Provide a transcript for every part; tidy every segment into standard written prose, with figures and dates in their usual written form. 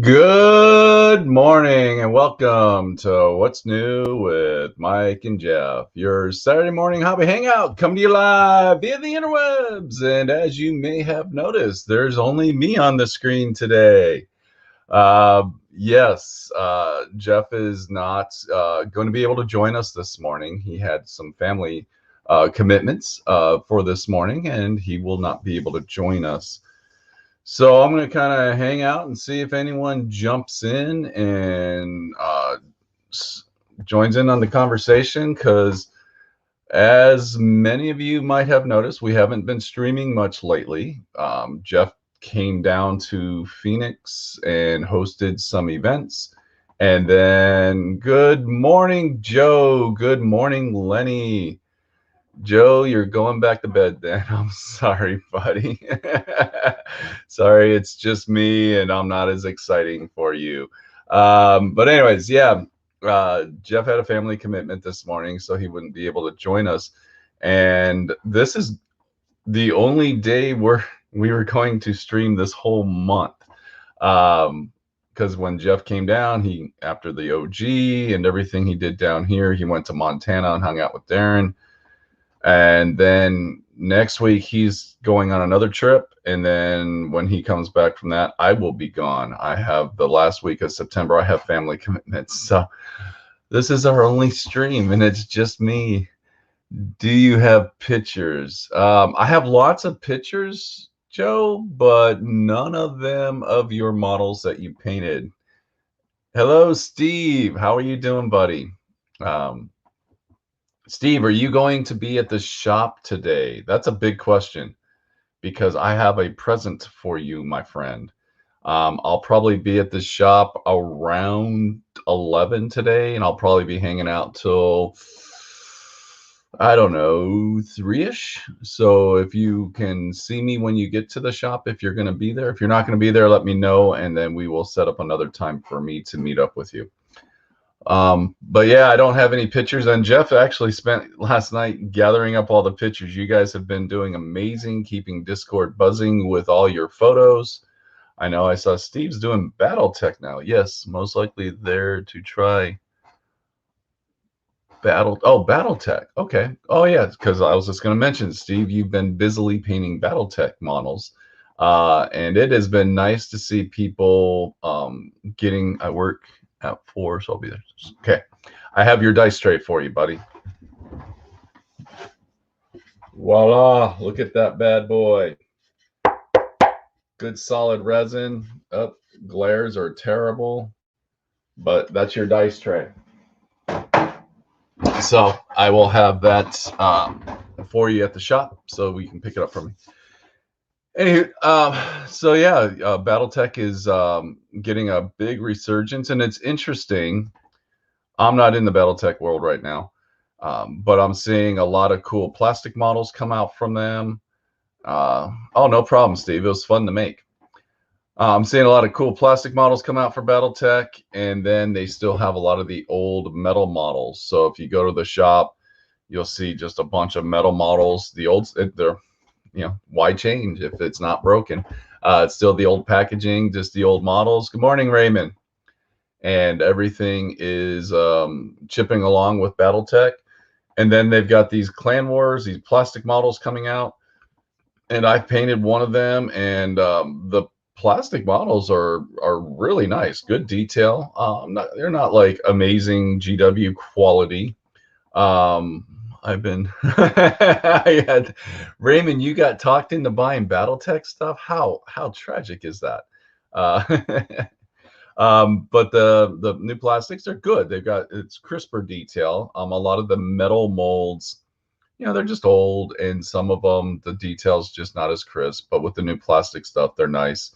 Good morning and welcome to What's New with Mike and Jeff, your Saturday morning hobby hangout coming to you live via the interwebs. And as you may have noticed, there's only me on the screen today. Yes, Jeff is not going to be able to join us this morning. He had some family commitments for this morning, and he will not be able to join us. So I'm going to kind of hang out and see if anyone jumps in and joins in on the conversation, because as many of you might have noticed, we haven't been streaming much lately. Jeff came down to Phoenix and hosted some events. And then good morning, Joe. Good morning, Lenny. Joe, you're going back to bed then. I'm sorry, buddy. Sorry, it's just me and I'm not as exciting for you. But anyways, yeah, Jeff had a family commitment this morning, so he wouldn't be able to join us. And this is the only day we were going to stream this whole month. Because when Jeff came down, after the OG and everything he did down here, he went to Montana and hung out with Darren. And then next week he's going on another trip. And then when he comes back from that, I will be gone. I have the last week of September, I have family commitments. So this is our only stream and it's just me. Do you have pictures? I have lots of pictures, Joe, but none of them of your models that you painted. Hello, Steve. How are you doing, buddy? Steve, are you going to be at the shop today? That's a big question, because I have a present for you, my friend. I'll probably be at the shop around 11 today, and I'll probably be hanging out till, I don't know, 3-ish. So if you can see me when you get to the shop, if you're going to be there. If you're not going to be there, let me know, and then we will set up another time for me to meet up with you. But yeah, I don't have any pictures, and Jeff actually spent last night gathering up all the pictures. You guys have been doing amazing, keeping Discord buzzing with all your photos. I know I saw Steve's doing Battletech now. Yes, most likely there to try Battletech. Okay. Oh yeah, because I was just going to mention, Steve, you've been busily painting Battletech models. And it has been nice to see people I work at 4, so I'll be there. Okay, I have your dice tray for you, buddy. Voila, look at that bad boy. Good solid resin. Glares are terrible, but that's your dice tray. So I will have that for you at the shop, so we can pick it up from me. Anywho, so yeah, Battletech is getting a big resurgence, and it's interesting. I'm not in the Battletech world right now, but I'm seeing a lot of cool plastic models come out from them. Oh, no problem, Steve. It was fun to make. I'm seeing a lot of cool plastic models come out for Battletech, and then they still have a lot of the old metal models. So if you go to the shop, you'll see just a bunch of metal models. The old, they're, why change if it's not broken? It's still the old packaging, just the old models. Good morning, Raymond. And everything is chipping along with Battletech. And then they've got these Clan Wars, these plastic models coming out. And I painted one of them, and the plastic models are really nice, good detail. They're not like amazing GW quality. Raymond, you got talked into buying Battletech stuff. How tragic is that? But the new plastics are good. It's crisper detail. A lot of the metal molds, they're just old, and some of them, the detail's just not as crisp. But with the new plastic stuff, they're nice.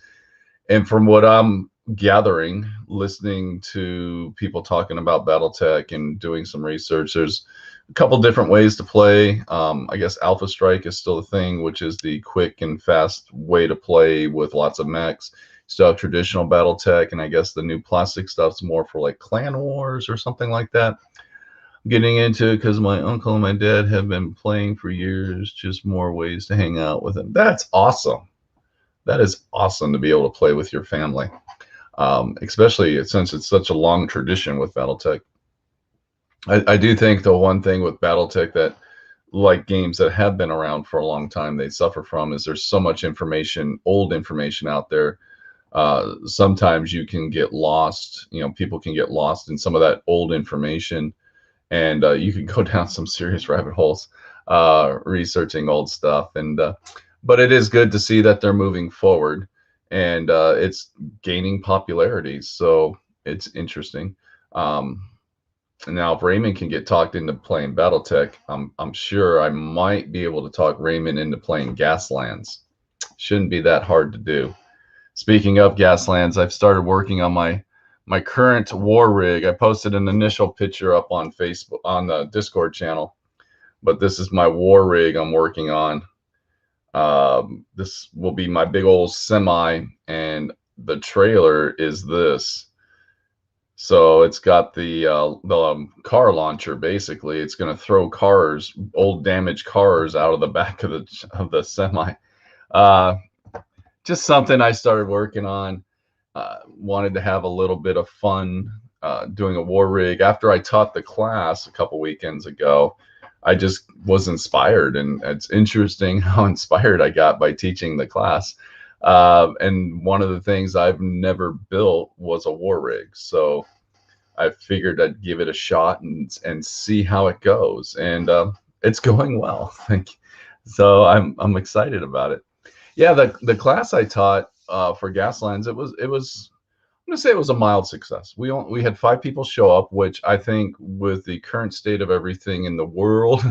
And from what I'm gathering, listening to people talking about Battletech and doing some research, there's a couple different ways to play. I guess Alpha Strike is still a thing, which is the quick and fast way to play with lots of mechs. Still have traditional Battletech, and I guess the new plastic stuff's more for like Clan Wars or something like that. I'm getting into it because my uncle and my dad have been playing for years. Just more ways to hang out with them. That's awesome. That is awesome to be able to play with your family. especially since it's such a long tradition with BattleTech. I do think the one thing with BattleTech that, like games that have been around for a long time, they suffer from is there's so much information, old information out there. Sometimes you can get lost, people can get lost in some of that old information, and you can go down some serious rabbit holes researching old stuff. And but it is good to see that they're moving forward, and it's gaining popularity, so it's interesting. Now, if Raymond can get talked into playing BattleTech, I'm sure I might be able to talk Raymond into playing Gaslands. Shouldn't be that hard to do. Speaking of Gaslands, I've started working on my current war rig. I posted an initial picture up on Facebook, on the Discord channel, but this is my war rig I'm working on. This will be my big old semi, and the trailer is this. So it's got the car launcher. Basically, it's going to throw cars, old damaged cars, out of the back of the semi. Just something I started working on. Wanted to have a little bit of fun doing a war rig. After I taught the class a couple weekends ago, I just was inspired, and it's interesting how inspired I got by teaching the class. And one of the things I've never built was a war rig, so I figured I'd give it a shot and see how it goes, and it's going well. So I'm excited about it. Yeah, the class I taught for Gaslands, it was I'm gonna say it was a mild success. We had 5 people show up, which I think with the current state of everything in the world,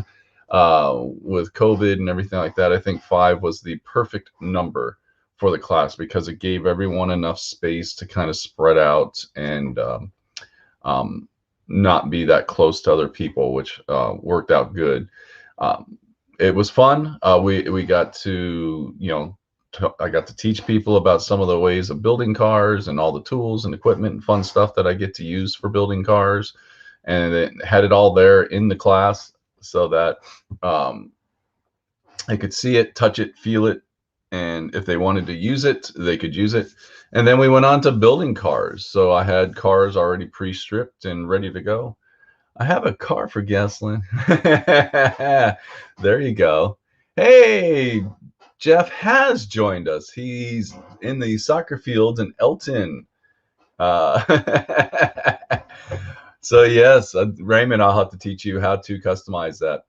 with COVID and everything like that, I think 5 was the perfect number for the class because it gave everyone enough space to kind of spread out and not be that close to other people, which worked out good. It was fun. We got to, I got to teach people about some of the ways of building cars and all the tools and equipment and fun stuff that I get to use for building cars. And it had it all there in the class so that they could see it, touch it, feel it. And if they wanted to use it, they could use it. And then we went on to building cars. So I had cars already pre-stripped and ready to go. I have a car for Gaslin. There you go. Hey, Jeff has joined us. He's in the soccer field in Elton. So yes, Raymond, I'll have to teach you how to customize that.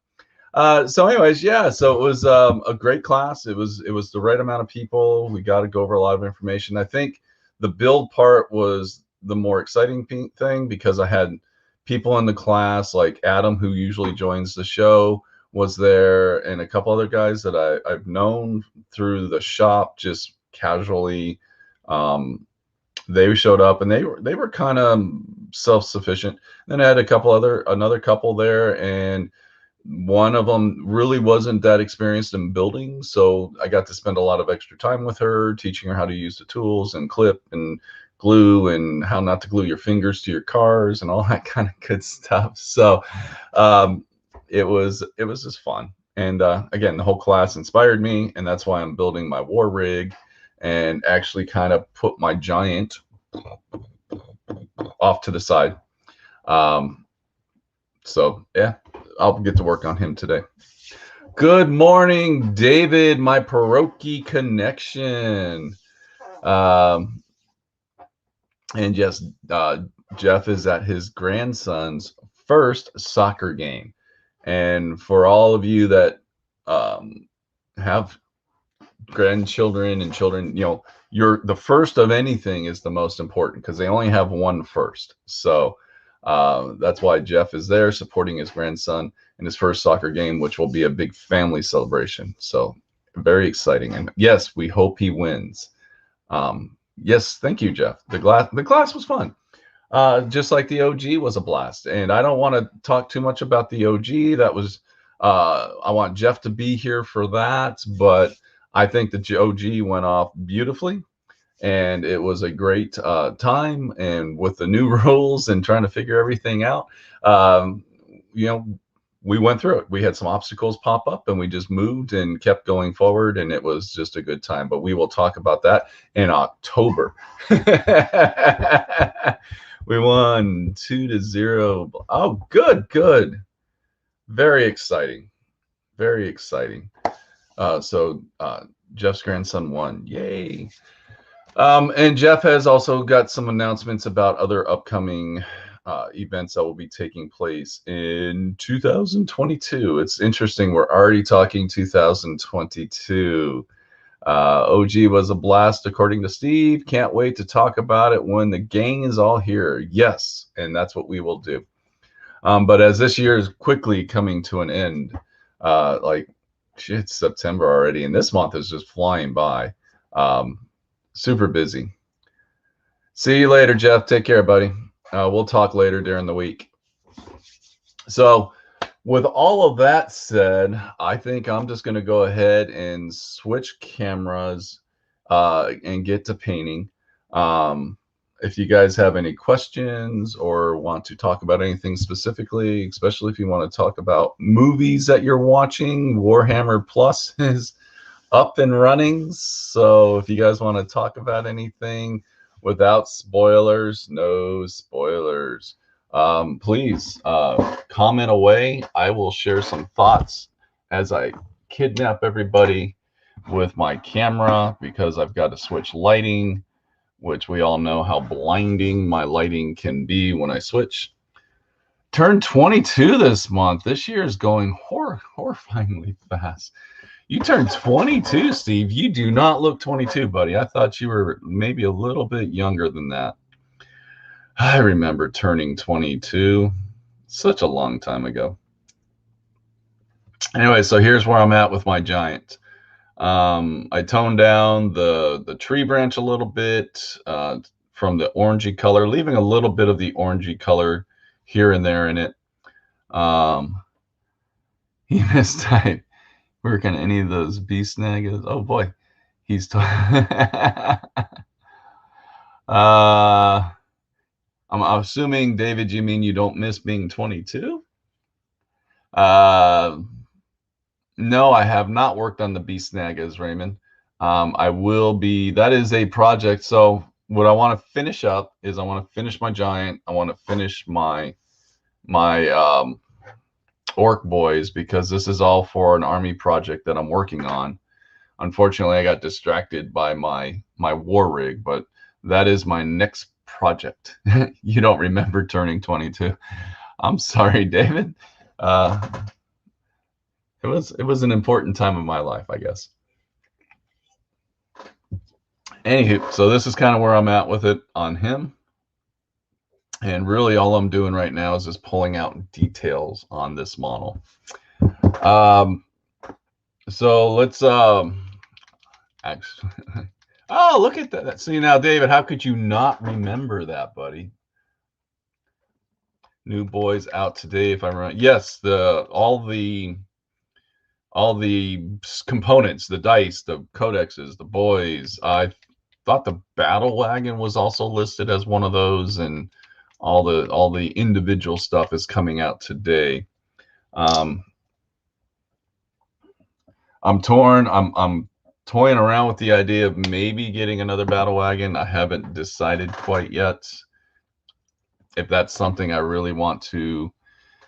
So anyways, yeah, so it was a great class. It was the right amount of people. We got to go over a lot of information. I think the build part was the more exciting thing because I had people in the class like Adam, who usually joins the show, was there, and a couple other guys that I've known through the shop just casually. They showed up and they were kind of self-sufficient. Then I had another couple there, and one of them really wasn't that experienced in building, so I got to spend a lot of extra time with her, teaching her how to use the tools and clip and glue and how not to glue your fingers to your cars and all that kind of good stuff. So it was just fun. And again, the whole class inspired me, and that's why I'm building my war rig and actually kind of put my giant off to the side. So yeah, I'll get to work on him today. Good morning, David, my Paroki connection. And yes, Jeff is at his grandson's first soccer game. And for all of you that have grandchildren and children, you're the first of anything is the most important because they only have one first. So that's why Jeff is there supporting his grandson in his first soccer game, which will be a big family celebration. So very exciting. And yes, we hope he wins. Yes, thank you, Jeff. The class was fun. Just like the OG was a blast. And I don't want to talk too much about the OG. That was I want Jeff to be here for that, but I think the OG went off beautifully, and it was a great time. And with the new rules and trying to figure everything out, we went through it. We had some obstacles pop up and we just moved and kept going forward, and it was just a good time. But we will talk about that in October. We won 2-0. Oh, good. Very exciting. Very exciting. So Jeff's grandson won. Yay. And Jeff has also got some announcements about other upcoming events that will be taking place in 2022. It's interesting. We're already talking 2022. OG was a blast, according to Steve. Can't wait to talk about it when the gang is all here. Yes, and that's what we will do. But as this year is quickly coming to an end, like it's September already, and this month is just flying by. Super busy. See you later, Jeff. Take care, buddy. We'll talk later during the week. So with all of that said, I think I'm just going to go ahead and switch cameras and get to painting. If you guys have any questions or want to talk about anything specifically, especially if you want to talk about movies that you're watching, Warhammer Plus is up and running. So if you guys want to talk about anything without spoilers, no spoilers, please comment away. I will share some thoughts as I kidnap everybody with my camera, because I've got to switch lighting, which we all know how blinding my lighting can be when I switch. Turned 22 this month. This year is going horrifyingly fast. You turned 22, Steve. You do not look 22, buddy. I thought you were maybe a little bit younger than that. I remember turning 22 such a long time ago. Anyway, so here's where I'm at with my giant. I toned down the tree branch a little bit from the orangey color, leaving a little bit of the orangey color here and there in it. He mistyped. Working any of those beast nagas. Oh boy, he's I'm assuming, David, you mean you don't miss being 22? No, I have not worked on the beast nagas, Raymond. I will be. That is a project. So what I want to finish up is I want to finish my giant. I want to finish my orc boys, because this is all for an army project that I'm working on. Unfortunately, I got distracted by my war rig, but that is my next project. You don't remember turning 22. I'm sorry, David. It was an important time of my life, I guess. Anywho, so this is kind of where I'm at with it on him. And really all I'm doing right now is just pulling out details on this model. So let's actually, oh, look at that. See now, David, how could you not remember that, buddy? New boys out today, if I remember. Yes, all the components, the dice, the codexes, the boys. I thought the battle wagon was also listed as one of those, and all the individual stuff is coming out today. I'm torn. I'm toying around with the idea of maybe getting another battle wagon. I haven't decided quite yet if that's something I really want to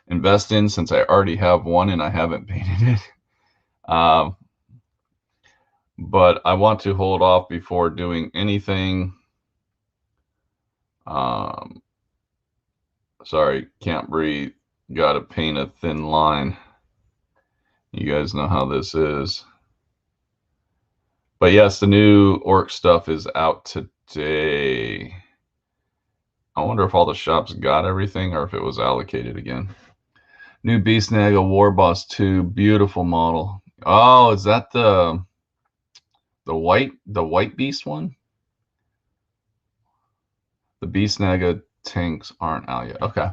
invest in, since I already have one and I haven't painted it. But I want to hold off before doing anything. Sorry, can't breathe. Got to paint a thin line. You guys know how this is. But yes, the new orc stuff is out today. I wonder if all the shops got everything or if it was allocated again. New Beast Naga War Boss 2, beautiful model. Oh, is that the white beast one? The Beast Naga tanks aren't out yet. Okay.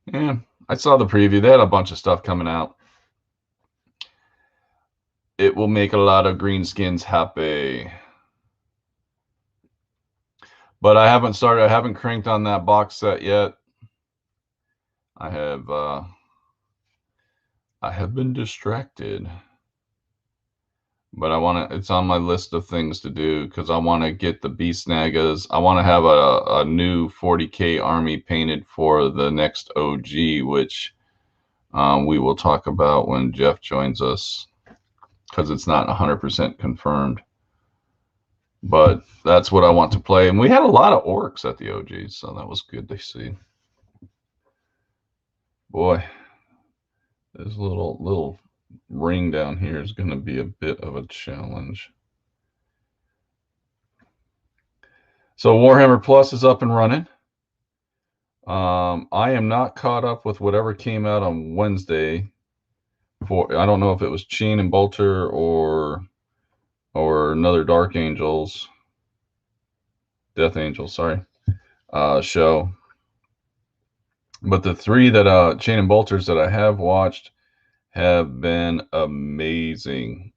Yeah, I saw the preview. They had a bunch of stuff coming out. It will make a lot of greenskins happy. But I haven't started. I haven't cranked on that box set yet. I have been distracted, but it's on my list of things to do because I want to get the Beast Nagas. I want to have a new 40K army painted for the next OG, which we will talk about when Jeff joins us because it's not 100% confirmed. But that's what I want to play. And we had a lot of orcs at the OG, so that was good to see. Boy, this little ring down here is going to be a bit of a challenge. So Warhammer Plus is up and running. I am not caught up with whatever came out on Wednesday. I don't know if it was Chain and Bolter or another Dark Angels, Death Angels, sorry, show. But the three that Chain and Bolters that I have watched have been amazing.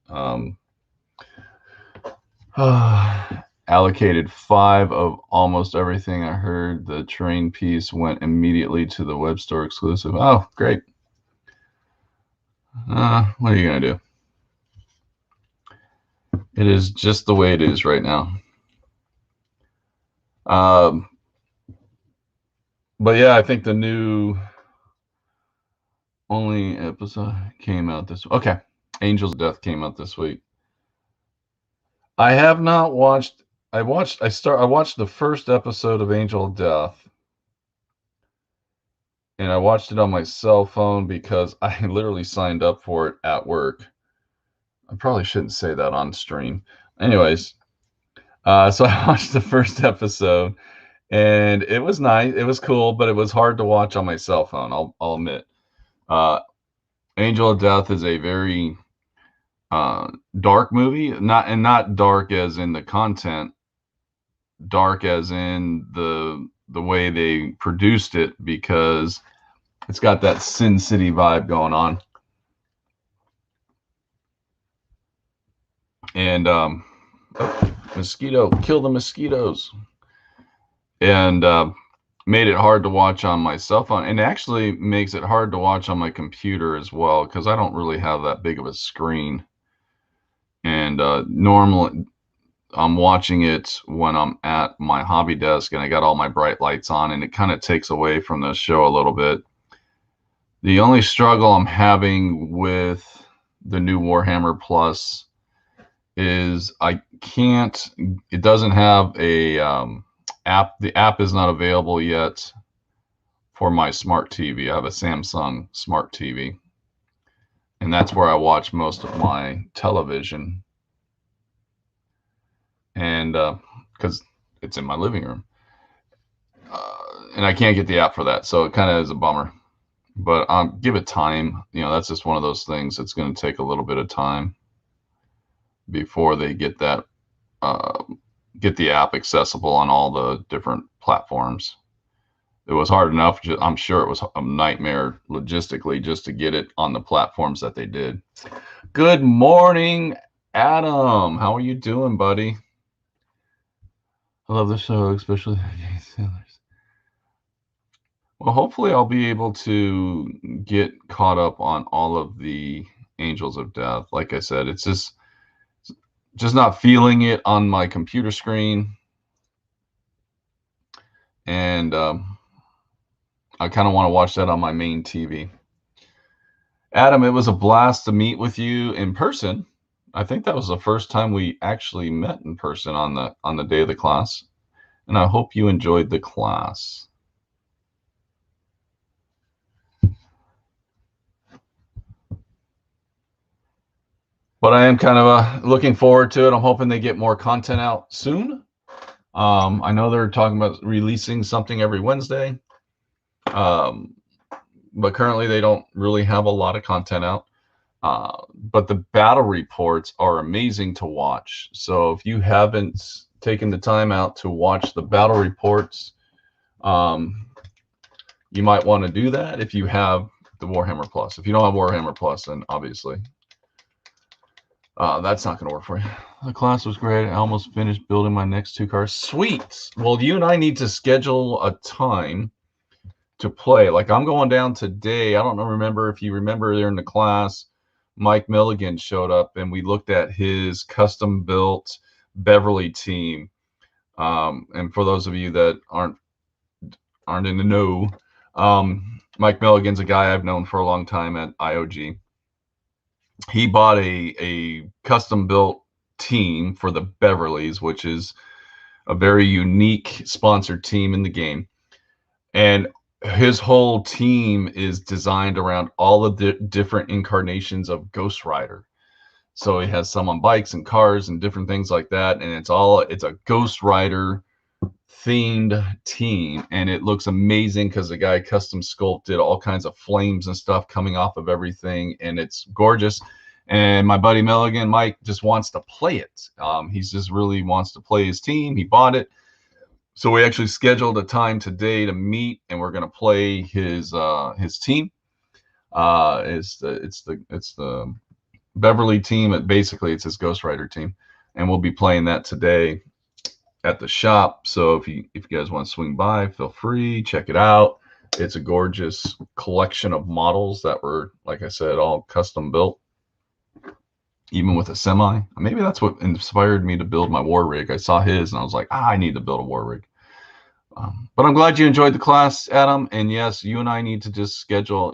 Allocated 5 of almost everything I heard. The terrain piece went immediately to the web store exclusive. Oh, great. What are you going to do? It is just the way it is right now. But yeah, I think the new only episode came out this week. Okay. Angels of Death came out this week. I have not watched. I watched the first episode of Angel of Death, and I watched it on my cell phone because I literally signed up for it at work. I probably shouldn't say that on stream. Anyways, so I watched the first episode, and it was nice. It was cool, but it was hard to watch on my cell phone. I'll admit. Angel of Death is a very dark movie, not dark as in the content, dark as in the way they produced it, because it's got that Sin City vibe going on. And mosquito, kill the mosquitoes. And made it hard to watch on my cell phone, and actually makes it hard to watch on my computer as well, because I don't really have that big of a screen. And normally I'm watching it when I'm at my hobby desk and I got all my bright lights on, and it kind of takes away from the show a little bit. The only struggle I'm having with the new Warhammer Plus is it doesn't have a app. The app is not available yet for my smart TV. I have a Samsung smart TV, and that's where I watch most of my television. And because it's in my living room, and I can't get the app for that, so it kind of is a bummer. But give it time. That's just one of those things. It's going to take a little bit of time before they get that get the app accessible on all the different platforms. It was hard enough. I'm sure it was a nightmare logistically just to get it on the platforms that they did. Good morning, Adam. How are you doing, buddy? I love the show, especially Sailors. Well, hopefully I'll be able to get caught up on all of the Angels of Death. Like I said, it's just not feeling it on my computer screen. And I kind of want to watch that on my main TV. Adam, it was a blast to meet with you in person. I think that was the first time we actually met in person on the day of the class. And I hope you enjoyed the class. But I am kind of looking forward to it. I'm hoping they get more content out soon. I know they're talking about releasing something every Wednesday. But currently they don't really have a lot of content out. But the battle reports are amazing to watch. So if you haven't taken the time out to watch the battle reports, you might want to do that if you have the Warhammer Plus. If you don't have Warhammer Plus, then obviously that's not going to work for you. The class was great. I almost finished building my next 2 cars. Sweet. Well, you and I need to schedule a time to play. Like I'm going down today. I don't remember if you remember there in the class, Mike Milligan showed up and we looked at his custom built Beverly team. And for those of you that aren't in the know, Mike Milligan's a guy I've known for a long time at IOG. He bought a custom built team for the Beverlys, which is a very unique sponsored team in the game. And his whole team is designed around all of the different incarnations of Ghost Rider. So he has some on bikes and cars and different things like that. And it's a Ghost Rider themed team. And it looks amazing because the guy custom sculpted all kinds of flames and stuff coming off of everything. And it's gorgeous. And my buddy Milligan, Mike, just wants to play it. He's just really wants to play his team. He bought it. So we actually scheduled a time today to meet, and we're going to play his team. It's the Beverly team. Basically, it's his Ghost Rider team, and we'll be playing that today at the shop. So if you guys want to swing by, feel free, check it out. It's a gorgeous collection of models that were, like I said, all custom built, even with a semi. Maybe that's what inspired me to build my war rig. I saw his and I was like, I need to build a war rig. But I'm glad you enjoyed the class, Adam. And yes, you and I need to just schedule,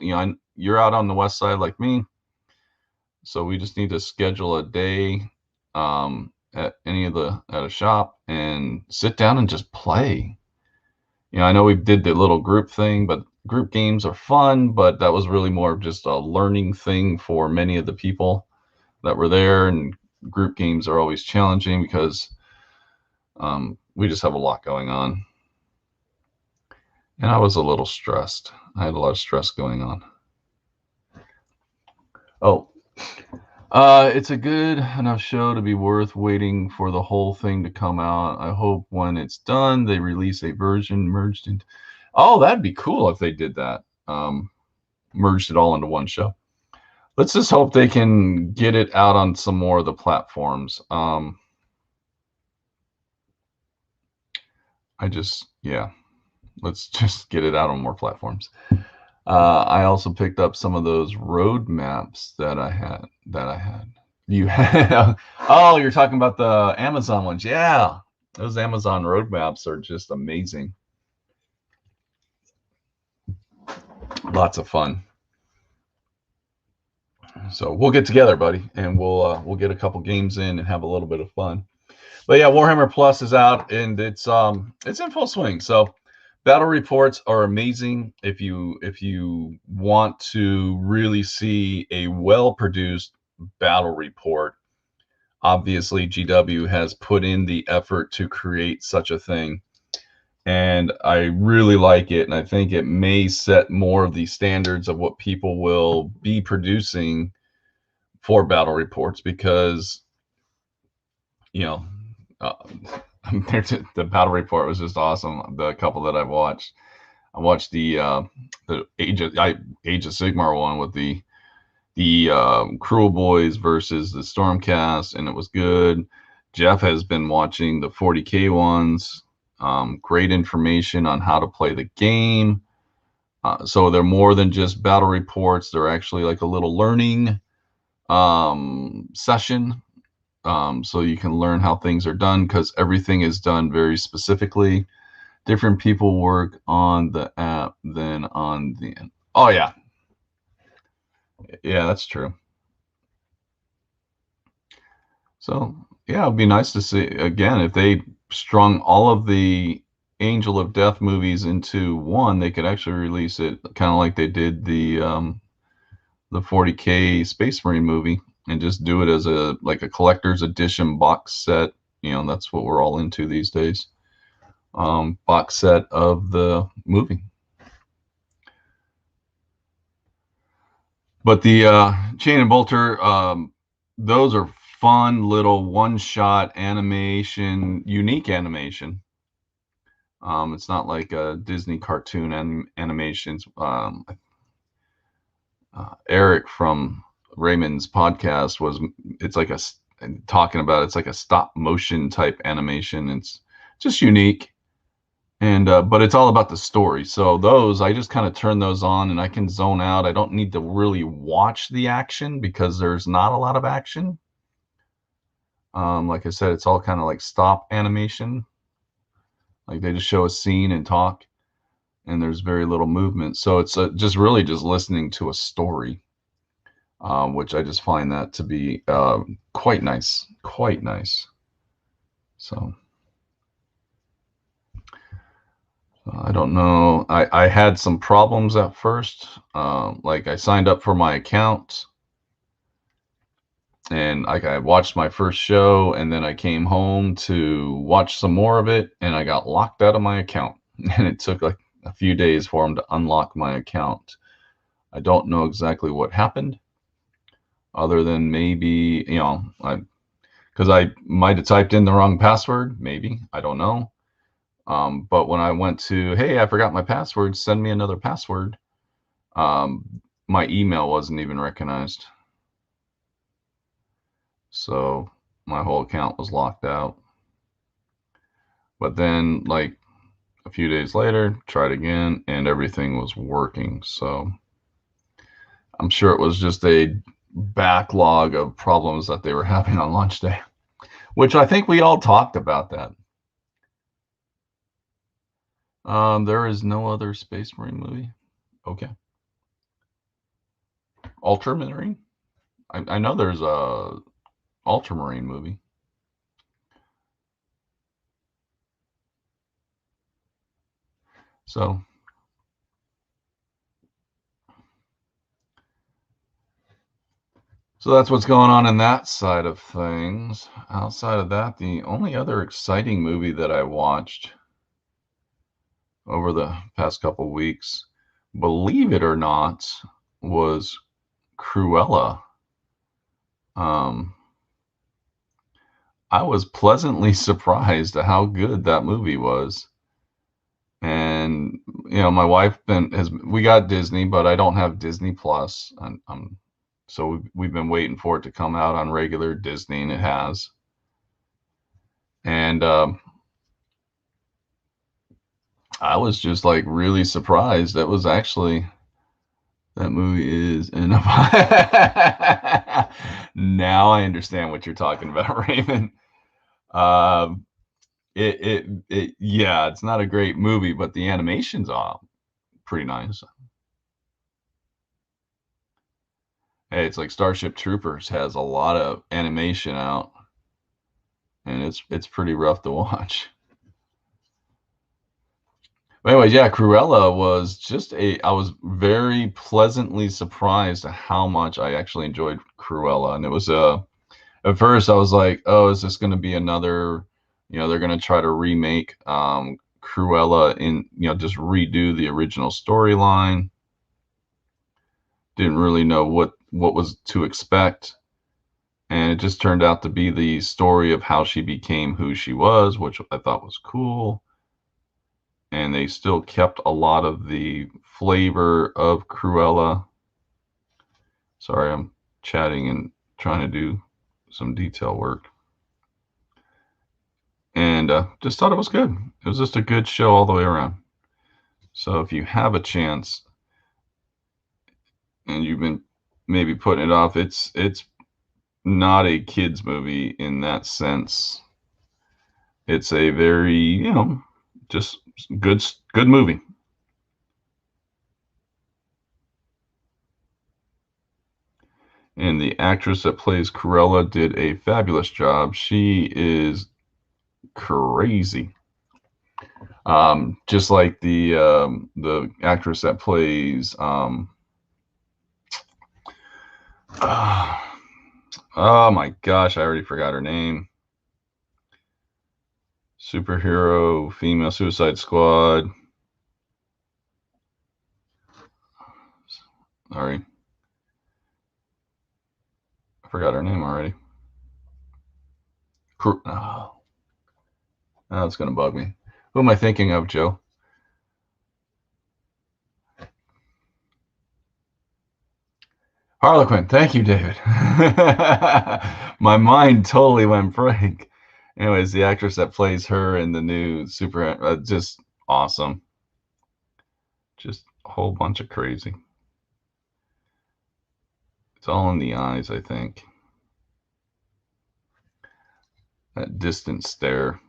you're out on the west side like me. So we just need to schedule a day at a shop and sit down and just play. I know we did the little group thing, but group games are fun, but that was really more of just a learning thing for many of the people that were there. And group games are always challenging because we just have a lot going on. And I was a little stressed. I had a lot of stress going on. Oh, it's a good enough show to be worth waiting for the whole thing to come out. I hope when it's done, they release a version merged into. Oh, that'd be cool if they did that. Merged it all into one show. Let's just hope they can get it out on some more of the platforms. Let's just get it out on more platforms. I also picked up some of those road maps that I had. You have? Oh, you're talking about the Amazon ones. Yeah, those Amazon road maps are just amazing. Lots of fun. So we'll get together, buddy, and we'll get a couple games in and have a little bit of fun. But yeah, Warhammer Plus is out and it's in full swing. So battle reports are amazing. If you want to really see a well-produced battle report, obviously GW has put in the effort to create such a thing. And I really like it. And I think it may set more of the standards of what people will be producing for battle reports because, the battle report was just awesome. The couple that I watched the Age of Sigmar one with the Cruel Boys versus the Stormcast, and it was good. Jeff has been watching the 40K ones. Great information on how to play the game. So they're more than just battle reports. They're actually like a little learning session. So you can learn how things are done because everything is done very specifically. Different people work on the app than on the. Oh yeah, that's true. So yeah, it'd be nice to see again if they strung all of the Angel of Death movies into one. They could actually release it kind of like they did the 40K Space Marine movie and just do it as a collector's edition box set. That's what we're all into these days. Box set of the movie. But the Chain and Bolter, those are fun little one-shot animation, unique animation. It's not like a Disney cartoon animations. Eric from Raymond's podcast it's like it's like a stop motion type animation. It's just unique. And but it's all about the story. So those, I just kind of turn those on and I can zone out. I don't need to really watch the action because there's not a lot of action. Like I said, it's all kind of like stop animation. Like they just show a scene and talk, and there's very little movement. So it's just really just listening to a story, which I just find that to be quite nice, quite nice. So I don't know. I had some problems at first. Like I signed up for my account, and like I watched my first show, and then I came home to watch some more of it, and I got locked out of my account. And it took like a few days for them to unlock my account. I don't know exactly what happened, other than maybe, because I might have typed in the wrong password, maybe, I don't know. But when I went to, hey, I forgot my password, send me another password, my email wasn't even recognized. So my whole account was locked out. But then, like a few days later, tried again, and everything was working. So I'm sure it was just a backlog of problems that they were having on launch day, which I think we all talked about that. There is no other Space Marine movie. Okay. Ultramarine? I know there's a Ultramarine movie. So that's what's going on in that side of things. Outside of that, the only other exciting movie that I watched over the past couple weeks, believe it or not, was Cruella. I was pleasantly surprised at how good that movie was. And my wife we got Disney, but I don't have Disney Plus. So we've been waiting for it to come out on regular Disney, and it has. And I was just like really surprised. That movie is enough. Now I understand what you're talking about, Raymond. Yeah, it's not a great movie, but the animation's pretty nice. Hey, it's like Starship Troopers has a lot of animation out, and it's pretty rough to watch. But anyways, yeah, Cruella was I was very pleasantly surprised at how much I actually enjoyed Cruella. And it was at first I was like, oh, is this going to be another, they're going to try to remake Cruella in, just redo the original storyline. Didn't really know what was to expect. And it just turned out to be the story of how she became who she was, which I thought was cool. And they still kept a lot of the flavor of Cruella. Sorry, I'm chatting and trying to do some detail work. And just thought it was good. It was just a good show all the way around. So if you have a chance and you've been maybe putting it off, it's not a kids movie in that sense. It's a very, just good movie. And the actress that plays Cruella did a fabulous job. She is crazy. Just like the actress that plays oh my gosh, I already forgot her name. Superhero female Suicide Squad. Sorry. I forgot her name already. Oh, that's going to bug me. Who am I thinking of, Joe? Harlequin. Thank you, David. My mind totally went blank. Anyways, the actress that plays her in the new just awesome. Just a whole bunch of crazy. It's all in the eyes, I think. That distant stare.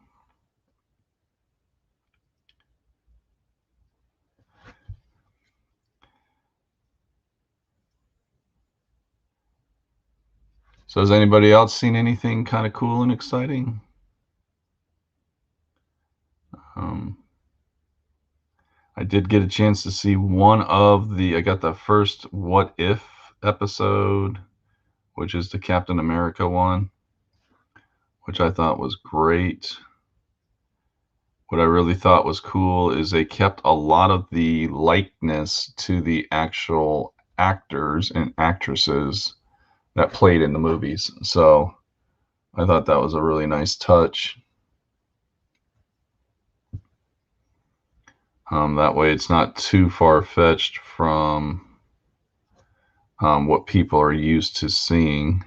So has anybody else seen anything kind of cool and exciting? I did get a chance to see I got the first What If episode, which is the Captain America one, which I thought was great. What I really thought was cool is they kept a lot of the likeness to the actual actors and actresses that played in the movies. So I thought that was a really nice touch. That way it's not too far-fetched from what people are used to seeing.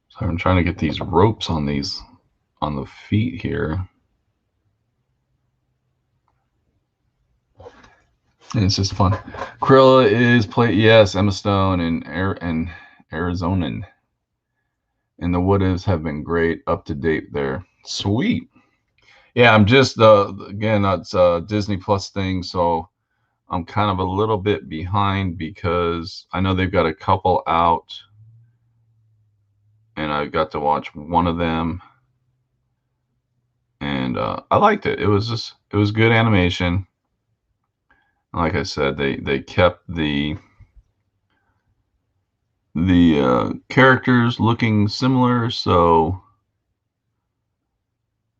So I'm trying to get these ropes on the feet here. And it's just fun. Cruella is yes, Emma Stone and Arizonan. And the what ifs have been great, up to date there. Sweet. Yeah, I'm just again, that's a Disney Plus thing, so I'm kind of a little bit behind because I know they've got a couple out, and I got to watch one of them, and I liked it. It was good animation. Like I said, they kept the characters looking similar, so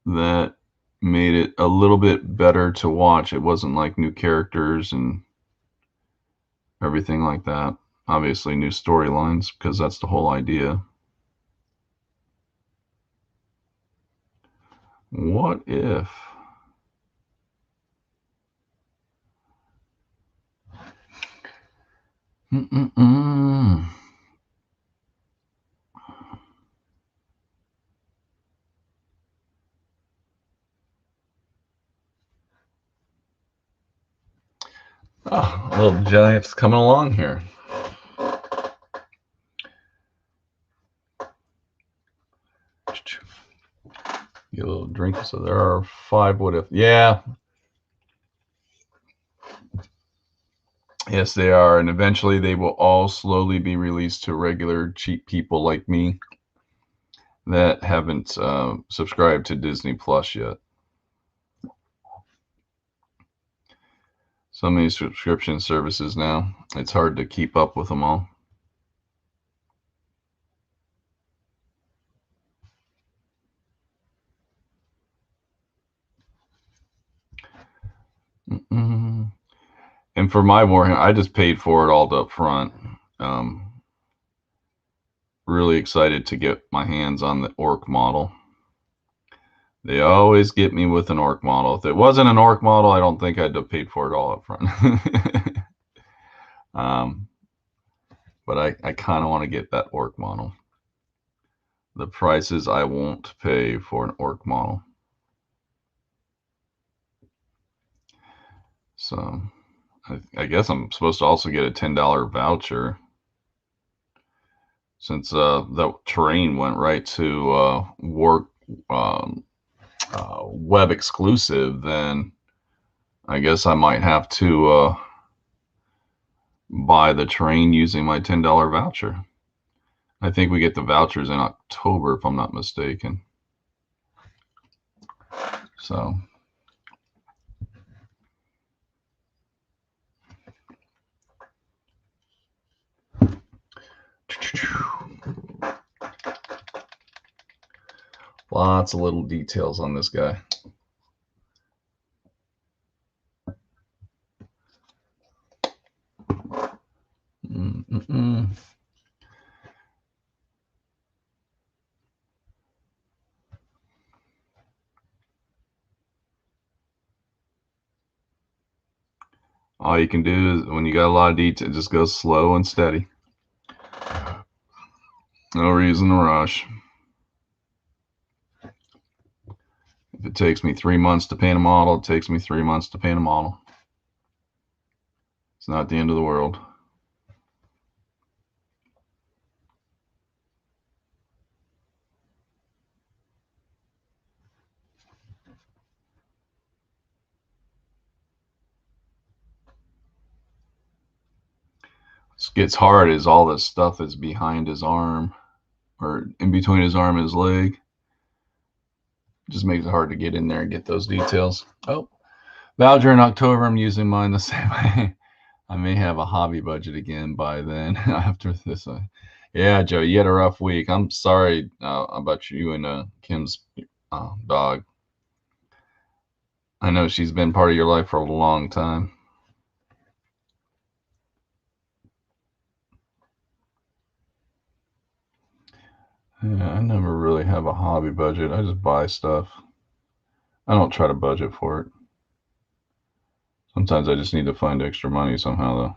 that made it a little bit better to watch. It wasn't like new characters and everything like that. Obviously, new storylines, because that's the whole idea. What if? Mm-mm-mm. Oh, little giants coming along here. Get a little drink. So there are 5 what if. Yeah. Yes, they are. And eventually they will all slowly be released to regular cheap people like me that haven't subscribed to Disney Plus yet. So many subscription services now. It's hard to keep up with them all. Mm-mm. And for my Warhammer, I just paid for it all up front. Really excited to get my hands on the orc model. They always get me with an orc model. If it wasn't an orc model, I don't think I'd have paid for it all up front. But I kind of want to get that orc model. The prices I won't pay for an orc model. So I guess I'm supposed to also get a $10 voucher. Since the terrain went right to web exclusive, then I guess I might have to buy the train using my $10 voucher. I think we get the vouchers in October, if I'm not mistaken. So lots of little details on this guy. Mm-mm-mm. All you can do is, when you got a lot of detail, just go slow and steady. No reason to rush. If it takes me 3 months to paint a model, it takes me 3 months to paint a model. It's not the end of the world. What gets hard is all this stuff is behind his arm or in between his arm and his leg. It just makes it hard to get in there and get those details. Oh, Voucher in October, I'm using mine the same way. I may have a hobby budget again by then after this. Yeah, Joe, you had a rough week. I'm sorry about you and Kim's dog. I know she's been part of your life for a long time. Yeah, I never really have a hobby budget. I just buy stuff. I don't try to budget for it. Sometimes I just need to find extra money somehow, though.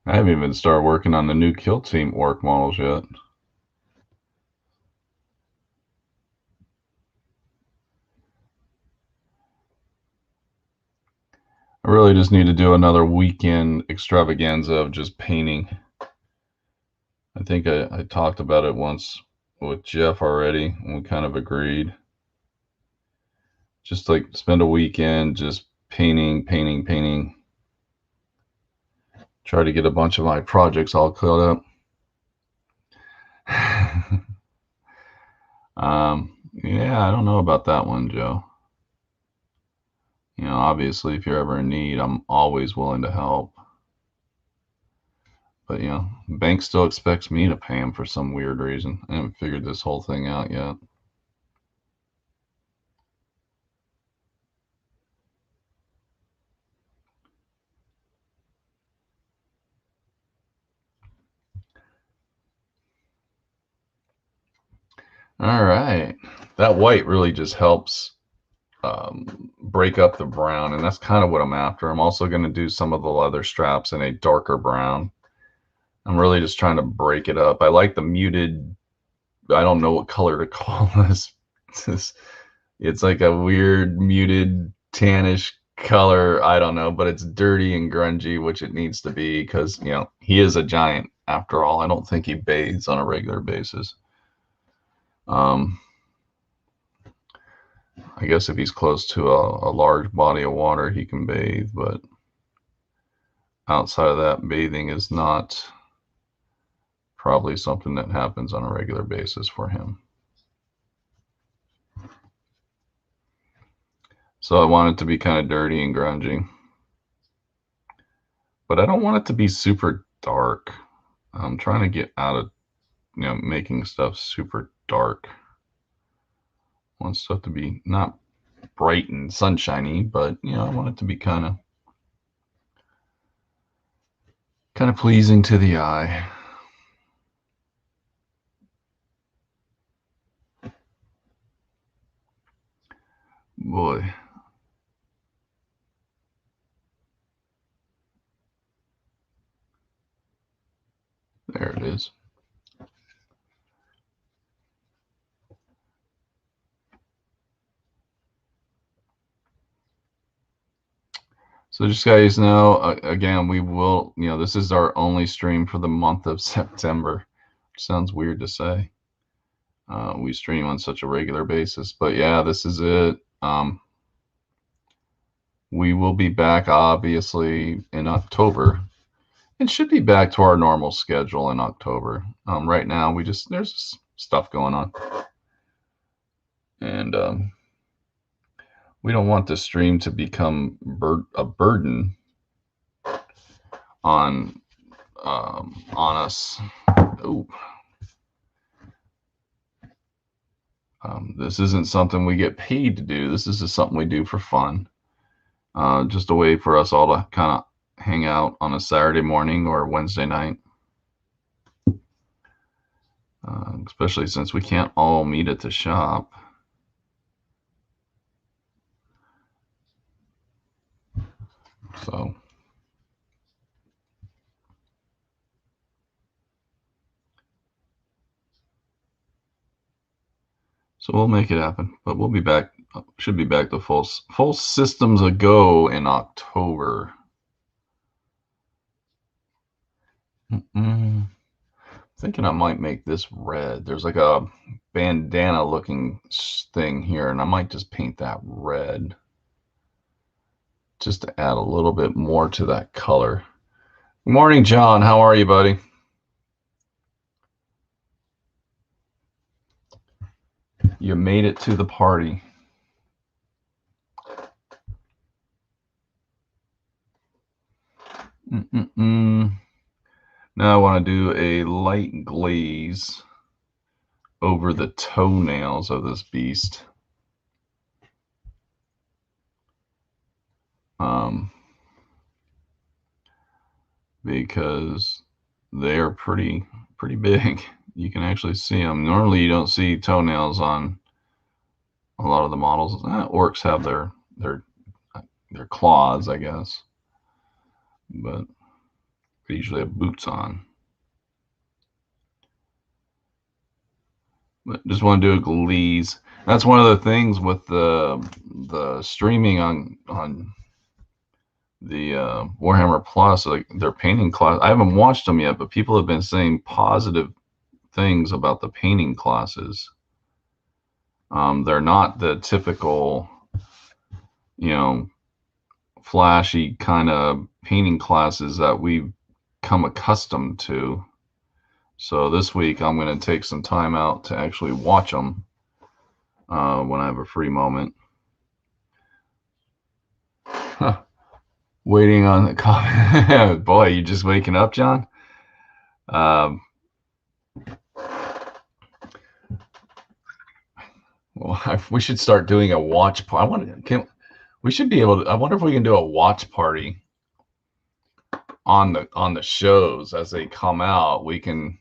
I haven't even started working on the new Kill Team orc models yet. I really just need to do another weekend extravaganza of just painting. I think I talked about it once with Jeff already, and we kind of agreed. Just like spend a weekend just painting. Try to get a bunch of my projects all caught up. Yeah, I don't know about that one, Joe. Obviously, if you're ever in need, I'm always willing to help. But, the bank still expects me to pay them for some weird reason. I haven't figured this whole thing out yet. All right. That white really just helps break up the brown, and that's kind of what I'm after. I'm also going to do some of the leather straps in a darker brown. I'm really just trying to break it up. I like the muted, I don't know what color to call this. It's like a weird muted tannish color. I don't know, but it's dirty and grungy, which it needs to be because, he is a giant after all. I don't think he bathes on a regular basis. I guess if he's close to a large body of water, he can bathe, but outside of that, bathing is not probably something that happens on a regular basis for him. So I want it to be kind of dirty and grungy. But I don't want it to be super dark. I'm trying to get out of, making stuff super dark. I want stuff to be not bright and sunshiny, but, I want it to be kind of pleasing to the eye. Boy. There it is. So just guys know, again, we will, this is our only stream for the month of September. Which sounds weird to say. We stream on such a regular basis, but yeah, this is it. We will be back, obviously, in October. It should be back to our normal schedule in October. Right now, there's stuff going on. And we don't want the stream to become a burden on us. Ooh. This isn't something we get paid to do. This is just something we do for fun. Just a way for us all to kind of hang out on a Saturday morning or Wednesday night. Especially since we can't all meet at the shop. So So we'll make it happen, but we'll be back. Should be back to full systems a go in October. Thinking I might make this red. There's like a bandana looking thing here, and I might just paint that red just to add a little bit more to that color. Good morning, John. How are you, buddy? You made it to the party. Now I want to do a light glaze over the toenails of this beast. Because they're pretty big. You can actually see them. Normally you don't see toenails on a lot of the models. Orcs have their claws, I guess, but they usually have boots on. But just want to do a glaze. That's one of the things with the streaming on the Warhammer Plus, like their painting class. I haven't watched them yet, but people have been saying positive things about the painting classes. They're not the typical, flashy kind of painting classes that we've come accustomed to. So this week I'm going to take some time out to actually watch them when I have a free moment. Waiting on the comment. Boy, you just waking up, John? Well, we should start doing a watch party. We should be able to. I wonder if we can do a watch party on the shows as they come out. We can,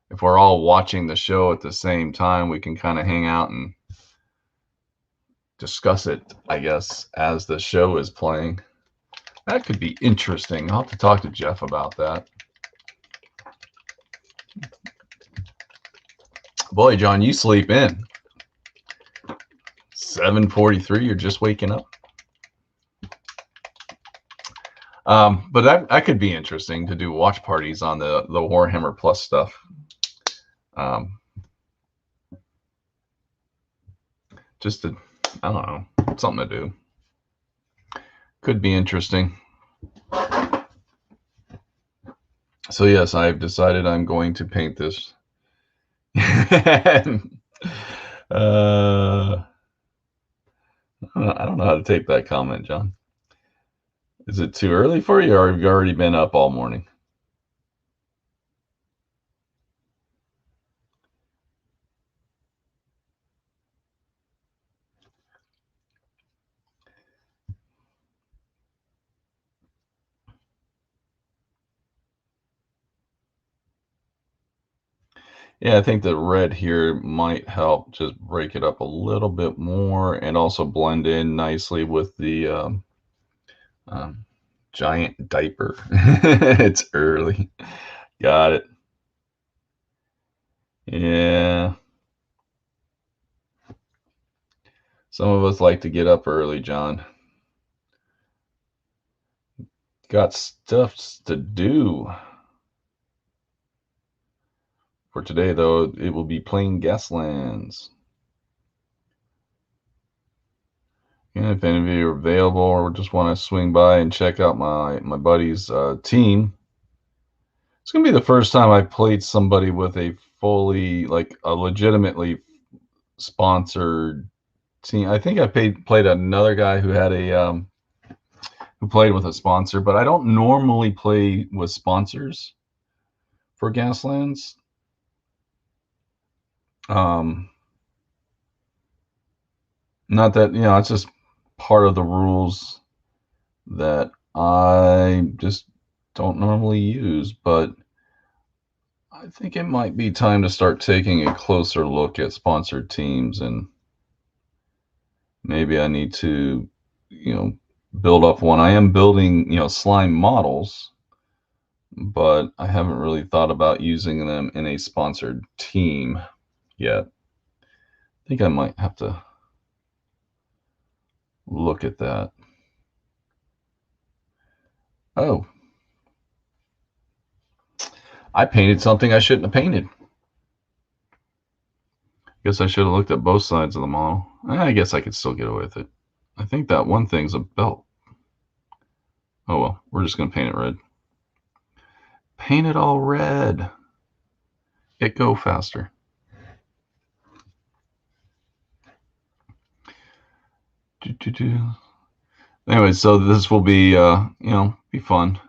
if we're all watching the show at the same time, we can kind of hang out and discuss it, I guess, as the show is playing. That could be interesting. I'll have to talk to Jeff about that. Boy, John, you sleep in. 7:43, you're just waking up. But that could be interesting to do watch parties on the Warhammer Plus stuff. Just to, I don't know, something to do. Could be interesting. So yes, I've decided I'm going to paint this. I don't know how to take that comment, John. Is it too early for you, or have you already been up all morning? Yeah, I think the red here might help just break it up a little bit more and also blend in nicely with the giant diaper. It's early. Got it. Yeah. Some of us like to get up early, John. Got stuff to do. For today, though, it will be playing Gaslands. And if any of you are available or just want to swing by and check out my buddy's team, it's going to be the first time I played somebody with a fully, like a legitimately sponsored team. I think I played another guy who had a who played with a sponsor, but I don't normally play with sponsors for Gaslands. Not that, it's just part of the rules that I just don't normally use, but I think it might be time to start taking a closer look at sponsored teams, and maybe I need to, build up one. I am building, slime models, but I haven't really thought about using them in a sponsored team yet. think I might have to look at that. Oh, I painted something I shouldn't have painted. Guess I should have looked at both sides of the model. I guess I could still get away with it. I think that one thing's a belt. Oh well, we're just going to paint it red. Paint it all red. It go faster. Anyway, so this will be, be fun.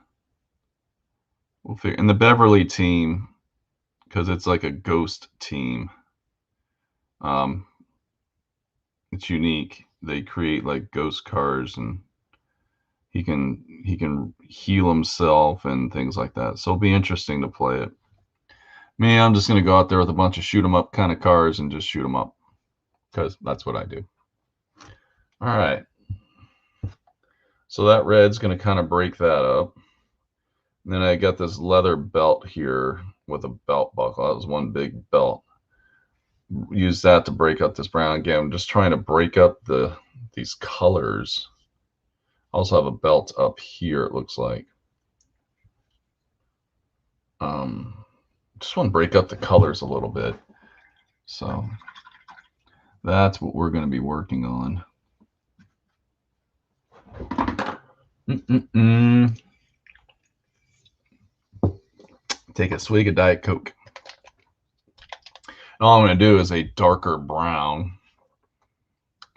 We'll figure. And the Beverly team, because it's like a ghost team. It's unique. They create like ghost cars, and he can heal himself and things like that. So it'll be interesting to play it. Me, I'm just gonna go out there with a bunch of shoot 'em up kind of cars and just shoot them up, because that's what I do. All right. So that red's gonna kind of break that up. And then I got this leather belt here with a belt buckle. That was one big belt. Use that to break up this brown. Again, I'm just trying to break up these colors. I also have a belt up here, it looks like. Just want to break up the colors a little bit. So that's what we're going to be working on. Take a swig of Diet Coke. And all I'm going to do is a darker brown,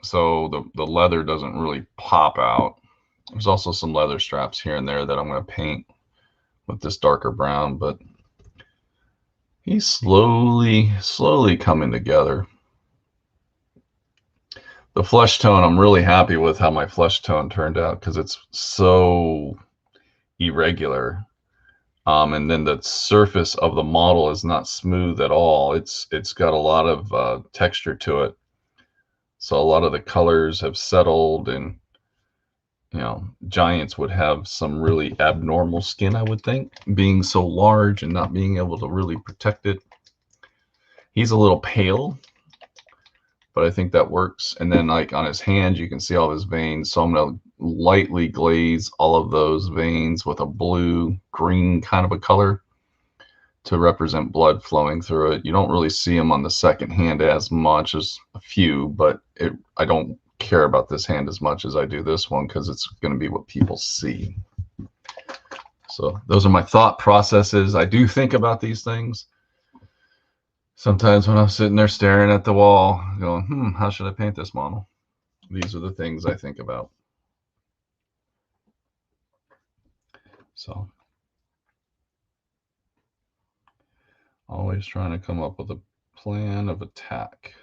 so the leather doesn't really pop out. There's also some leather straps here and there that I'm going to paint with this darker brown, but he's slowly coming together. The flesh tone, I'm really happy with how my flesh tone turned out, because it's so irregular. And then the surface of the model is not smooth at all. It's got a lot of texture to it. So a lot of the colors have settled, and giants would have some really abnormal skin, I would think, being so large and not being able to really protect it. He's a little pale, but I think that works. And then like on his hand, you can see all his veins. So I'm going to lightly glaze all of those veins with a blue-green kind of a color to represent blood flowing through it. You don't really see them on the second hand as much, as a few, but I don't care about this hand as much as I do this one, because it's going to be what people see. So those are my thought processes. I do think about these things. Sometimes when I'm sitting there staring at the wall going, how should I paint this model? These are the things I think about. So always trying to come up with a plan of attack.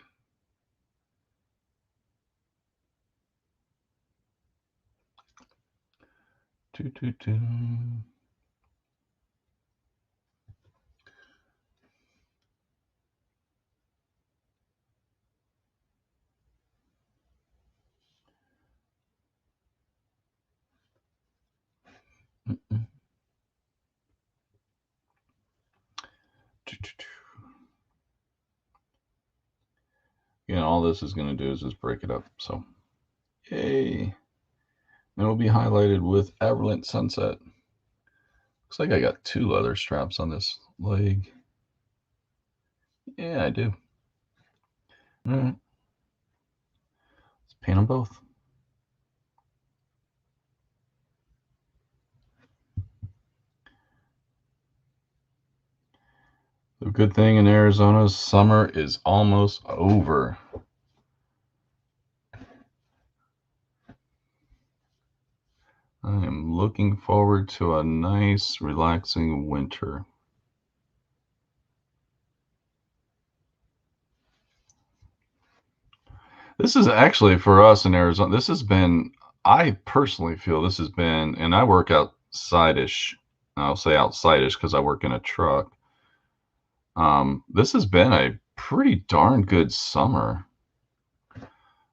All this is going to do is just break it up. So, yay. And it'll be highlighted with Averland Sunset. Looks like I got 2 leather straps on this leg. Yeah, I do. All right. Let's paint them both. The good thing in Arizona's summer is almost over. I am looking forward to a nice, relaxing winter. This is actually, for us in Arizona, this has been, I personally feel this has been, and I work outside-ish. I'll say outside-ish because I work in a truck. This has been a pretty darn good summer.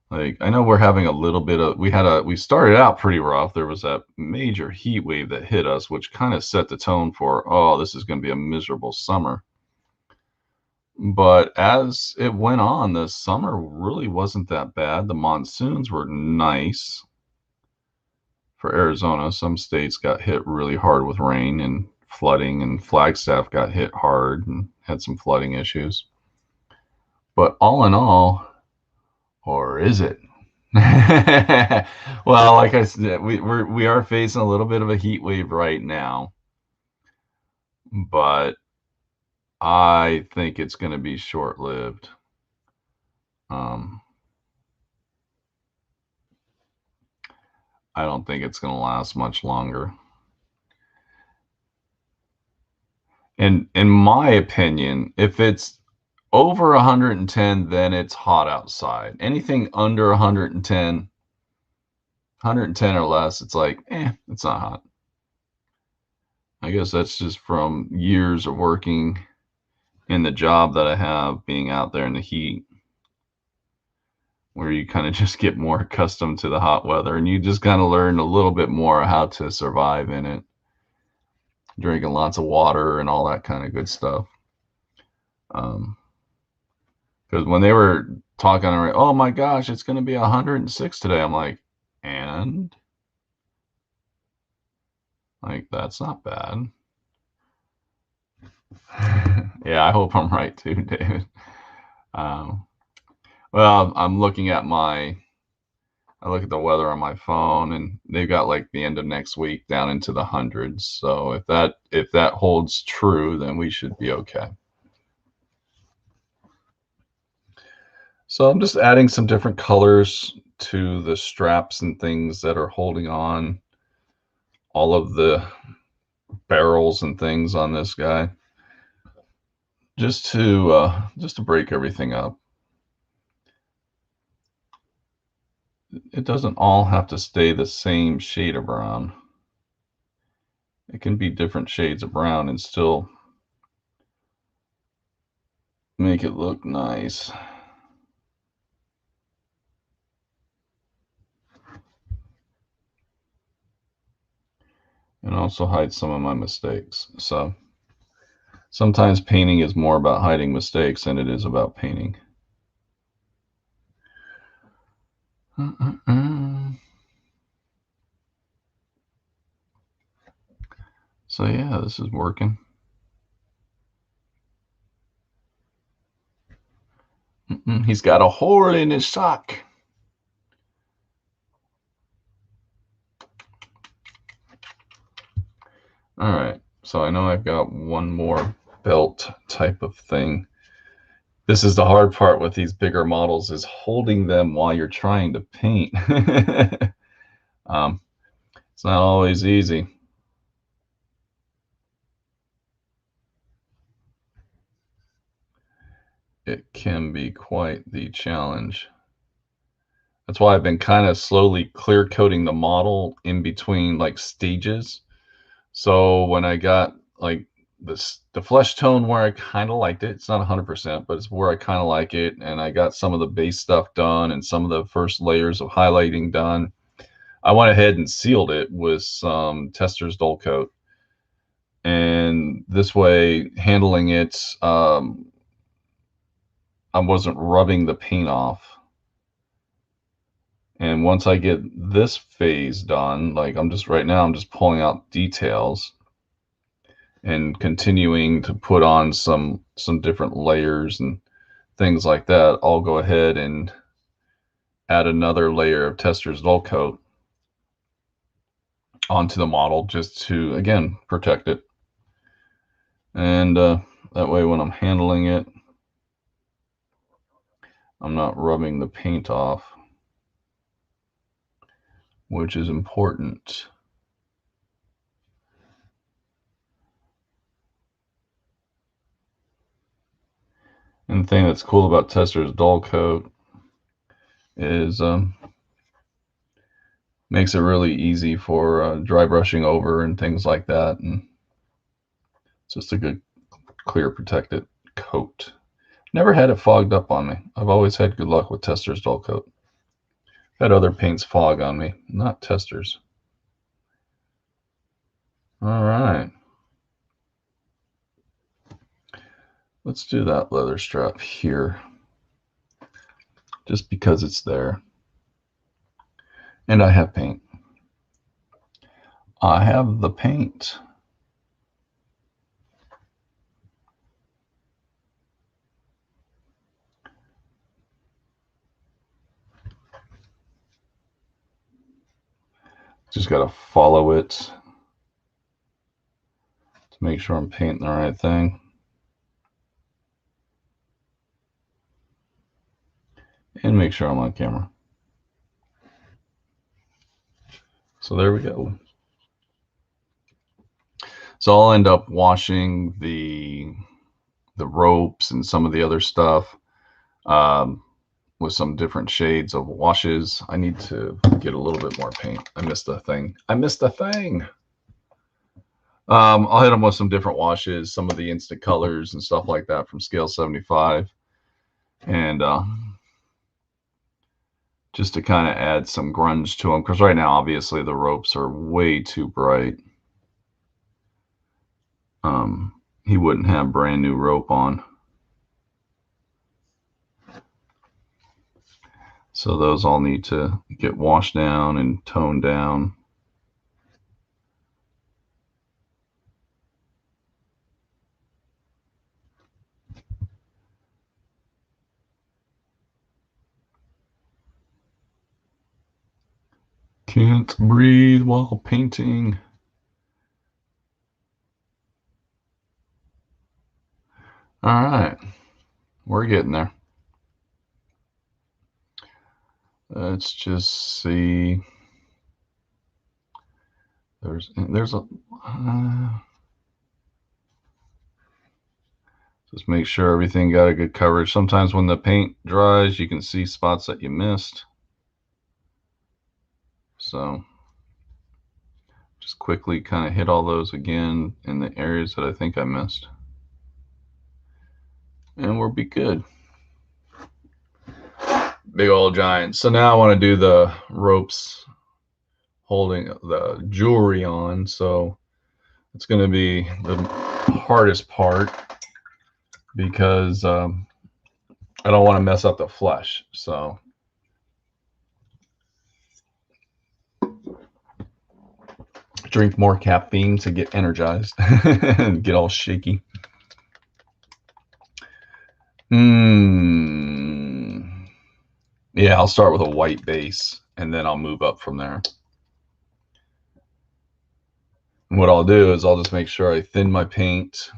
Like, I know we're having a little bit of, we started out pretty rough. There was that major heat wave that hit us, which kind of set the tone for, oh, this is going to be a miserable summer. But as it went on, the summer really wasn't that bad. The monsoons were nice for Arizona. Some states got hit really hard with rain and flooding, and Flagstaff got hit hard and had some flooding issues. But all in all, or is it? Well, like I said, we are facing a little bit of a heat wave right now, but I think it's going to be short-lived. I don't think it's going to last much longer. And in my opinion, if it's over 110, then it's hot outside. Anything under 110, 110 or less, it's like, it's not hot. I guess that's just from years of working in the job that I have, being out there in the heat, where you kind of just get more accustomed to the hot weather and you just kind of learn a little bit more how to survive in it, drinking lots of water and all that kind of good stuff. Because when they were talking, oh my gosh, it's going to be 106 today. I'm like, and like, that's not bad. Yeah, I hope I'm right too, David. Well, I'm looking at I look at the weather on my phone, and they've got like the end of next week down into the hundreds. So if that holds true, then we should be okay. So I'm just adding some different colors to the straps and things that are holding on all of the barrels and things on this guy, just to break everything up. It doesn't all have to stay the same shade of brown. It can be different shades of brown and still make it look nice. And also hide some of my mistakes. So sometimes painting is more about hiding mistakes than it is about painting. So yeah, this is working. He's got a hole in his sock. All right, so I know I've got one more belt type of thing. This is the hard part with these bigger models, is holding them while you're trying to paint. It's not always easy. It can be quite the challenge. That's why I've been kind of slowly clear coating the model in between like stages. So when I got like the flesh tone where I kind of liked it, it's not 100%, but it's where I kind of like it. And I got some of the base stuff done and some of the first layers of highlighting done. I went ahead and sealed it with some Testors Dull Coat. And this way, handling it, I wasn't rubbing the paint off. And once I get this phase done, like I'm just pulling out details and continuing to put on some different layers and things like that. I'll go ahead and add another layer of Testors Dull Coat onto the model just to, again, protect it. And that way when I'm handling it, I'm not rubbing the paint off, which is important. And the thing that's cool about Testors Dull Coat is makes it really easy for dry brushing over and things like that. And it's just a good, clear, protected coat. Never had it fogged up on me. I've always had good luck with Testors Dull Coat. Had other paints fog on me, not Testors. All right. Let's do that leather strap here, just because it's there. And I have paint. I have the paint. Just got to follow it to make sure I'm painting the right thing. And make sure I'm on camera. So there we go. So I'll end up washing the ropes and some of the other stuff with some different shades of washes. I need to get a little bit more paint. I missed a thing. I'll hit them with some different washes, some of the instant colors and stuff like that from Scale 75. And just to kind of add some grunge to them, because right now, obviously, the ropes are way too bright. He wouldn't have brand new rope on. So those all need to get washed down and toned down. Can't breathe while painting. All right, we're getting there. Let's just see. There's a just make sure everything got a good coverage. Sometimes when the paint dries, you can see spots that you missed. So just quickly kind of hit all those again in the areas that I think I missed. And we'll be good. Big old giant. So now I want to do the ropes holding the jewelry on. So it's going to be the hardest part because I don't want to mess up the flesh. So drink more caffeine to get energized and get all shaky. Yeah, I'll start with a white base and then I'll move up from there. And what I'll do is I'll just make sure I thin my paint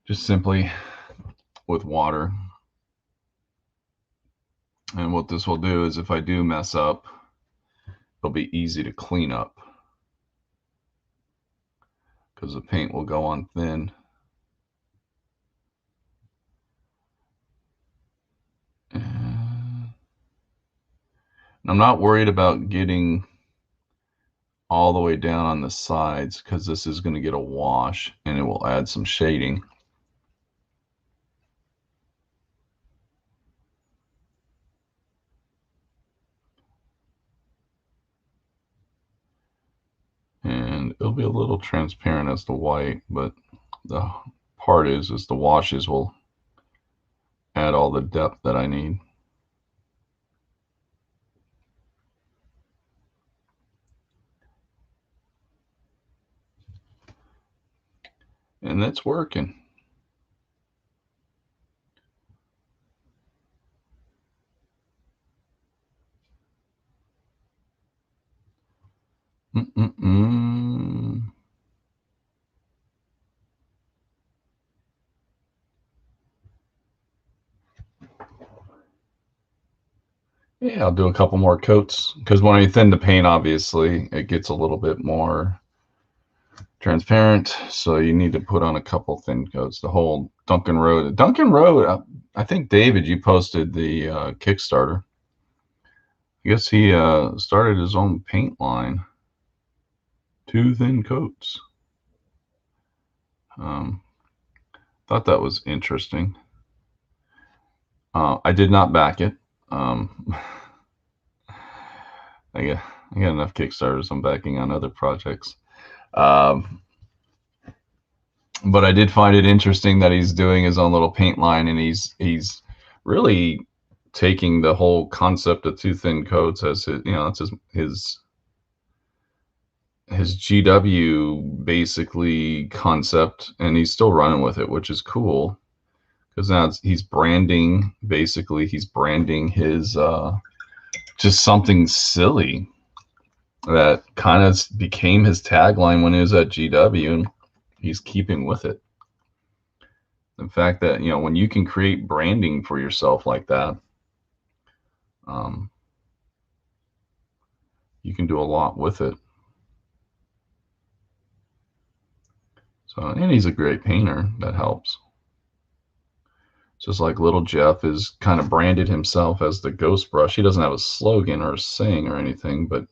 just simply with water. And what this will do is if I do mess up, it'll be easy to clean up because the paint will go on thin. And I'm not worried about getting all the way down on the sides because this is going to get a wash and it will add some shading. And it'll be a little transparent as the white, but the part is the washes will add all the depth that I need. And that's working. Yeah, I'll do a couple more coats because when I thin the paint, obviously, it gets a little bit more transparent. So you need to put on a couple thin coats. The whole Duncan Road. I think, David, you posted the Kickstarter. I guess he started his own paint line. 2 thin coats. Thought that was interesting. I did not back it. I got enough Kickstarters I'm backing on other projects. But I did find it interesting that he's doing his own little paint line, and he's really taking the whole concept of two thin coats as his, that's his GW basically concept, and he's still running with it, which is cool because now he's branding his just something silly that kind of became his tagline when he was at GW, and he's keeping with it. The fact that, when you can create branding for yourself like that, you can do a lot with it. So, and he's a great painter. That helps. Just like little Jeff is kind of branded himself as the Ghost Brush. He doesn't have a slogan or a saying or anything, but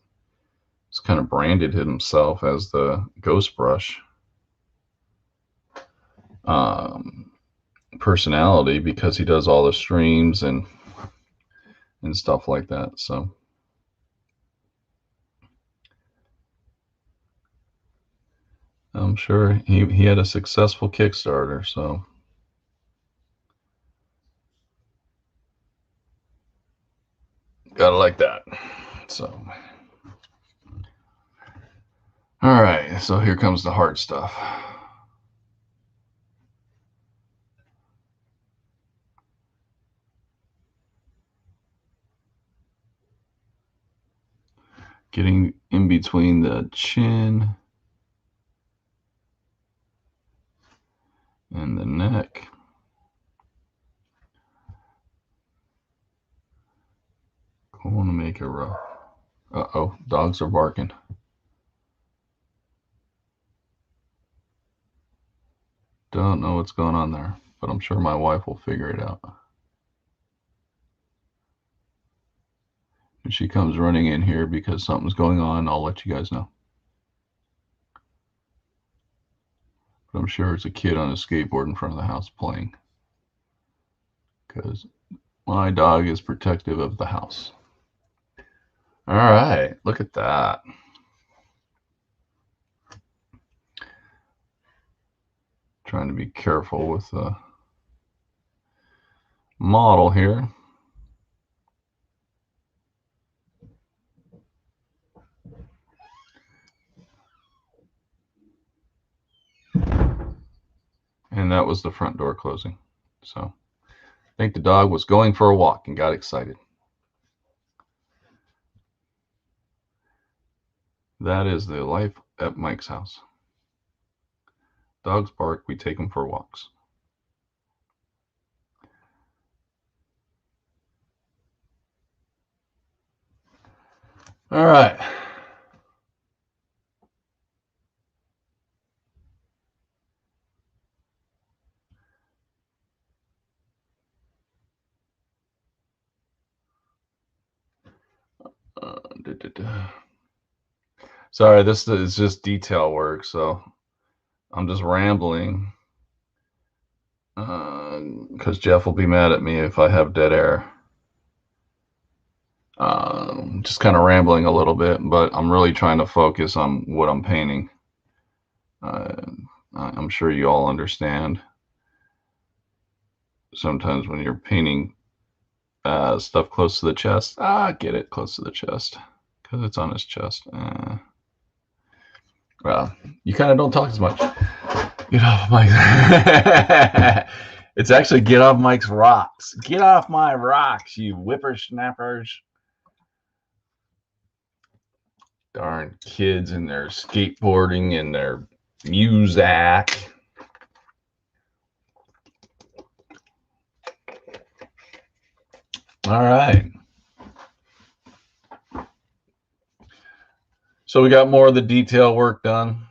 he's kind of branded himself as the Ghost Brush personality because he does all the streams and stuff like that. So I'm sure he had a successful Kickstarter, so gotta like that. So all right, so here comes the hard stuff. Getting in between the chin and the neck. I want to make it rough. Uh-oh, dogs are barking. Don't know what's going on there, but I'm sure my wife will figure it out. If she comes running in here because something's going on, I'll let you guys know. But I'm sure it's a kid on a skateboard in front of the house playing, because my dog is protective of the house. All right, look at that. Trying to be careful with the model here. And that was the front door closing. So I think the dog was going for a walk and got excited. That is the life at Mike's house. Dogs bark, we take them for walks. All right. Sorry, this is just detail work, so I'm just rambling because Jeff will be mad at me if I have dead air. Just kind of rambling a little bit, but I'm really trying to focus on what I'm painting. I'm sure you all understand. Sometimes when you're painting stuff close to the chest, get it close to the chest because it's on his chest. Well, you kind of don't talk as much. Get off Mike. It's actually get off Mike's rocks. Get off my rocks, you whippersnappers. Darn kids and their skateboarding and their music. All right. So we got more of the detail work done.